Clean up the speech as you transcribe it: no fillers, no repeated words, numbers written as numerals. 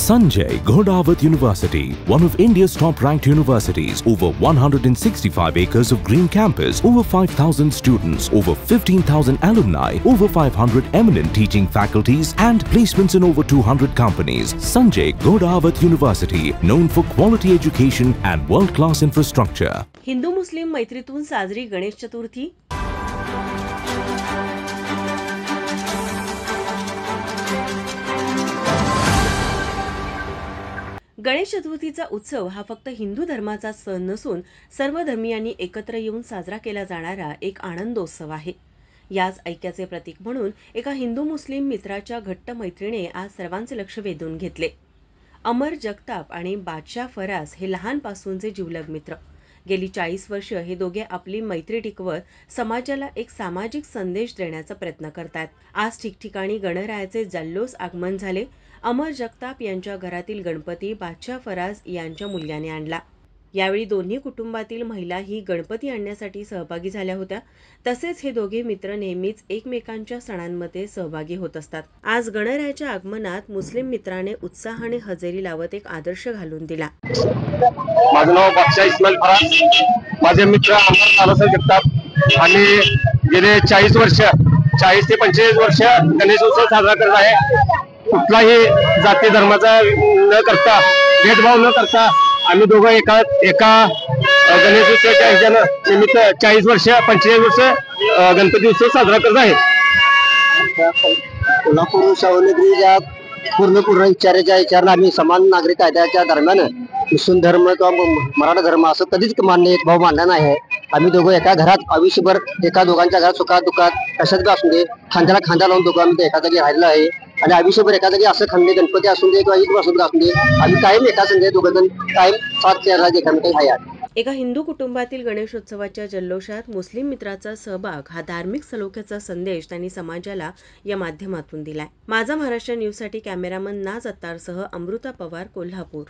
Sanjay Ghodawat University, one of India's top-ranked universities, over 165 acres of green campus, over 5,000 students, over 15,000 alumni, over 500 eminent teaching faculties and placements in over 200 companies. Sanjay Ghodawat University, known for quality education and world-class infrastructure. Hindu मुस्लिम मैत्रीतून साजरी गणेश चतुर्थी. गणेश चतुर्थीचा उत्सव हा फक्त हिंदू धर्माचा सण नसून सर्व धर्मियांनी एकत्र येऊन साजरा केला जाणारा एक आनंदोत्सव आहे. याच ऐक्याचे प्रतीक म्हणून एका हिंदू मुस्लिम मित्राच्या घट्ट मैत्रीने आज सर्वांचे लक्ष वेधून घेतले. अमर जगताप आणि बादशाह फराज हे लहानपासूनचे जिवलग मित्र. गेली 40 वर्ष हे दोघे आपली मैत्री टिकवत समाजाला एक सामाजिक संदेश देण्याचा प्रयत्न करतात. आज ठिकठिकाणी गणरायाचे जल्लोष आगमन झाले. अमर जगताप यांच्या घरातील गणपती बादशाह फराज यांच्या मुलग्याने आणला. यावेळी दोन्ही कुटुंबातील महिलाही गणपती आणण्यासाठी सहभागी झाल्या होत्या. तसेच हे दोघे मित्र नेहमीच एकमेकांच्या सणांमध्ये सहभागी होत असतात. आज गणरायाच्या आगमनात मुस्लिम मित्राने उत्साहाने हजेरी लावत एक आदर्श घालून दिला. माझं नाव बादशाह इस्माईल फराज. माझे मित्र अमर नानासाहेब जगताप आणि गेले 40 ते 45 वर्ष गणेश उत्सव साजरा करत आहे. कुठलाही जाती धर्माचा न करता, भेदभाव न करता आम्ही दोघं एका गणेश उत्सवाच्या ह्याच्यानं निमित्त 40 वर्ष 45 वर्ष गणपती उत्सव साजरा करत आहे. कोल्हापूर शाहूनगरीच्या पूर्ण विचारानं आम्ही समान नागरिक कायद्याच्या दरम्यान मुस्लिम धर्म किंवा मराठा धर्म असं कधीच मान्य एक भाव मानला नाही आहे. आम्ही दोघं एका घरात आयुष्यभर एका दोघांच्या घरात सुखात दुःखात कशात बी असू दे खांद्याला खांदा लावून दोघं आम्ही एका जागी राहिलेलो आहे. आणि आयुष्यभर एका जागी असं खंडे गणपती असू दे किंवा ईद असू दे आम्ही कायम एका संघ दोघं जण कायम साथ द्यायला एकामेकांना आहे. एका हिंदू कुटुंबातील गणेशोत्सवाच्या जल्लोषात मुस्लिम मित्राचा सहभाग हा धार्मिक सलोख्याचा संदेश त्यांनी समाजाला या माध्यमातून दिलाय. माझा महाराष्ट्र न्यूजसाठी कॅमेरामन नाज अत्तारसह अमृता पवार, कोल्हापूर.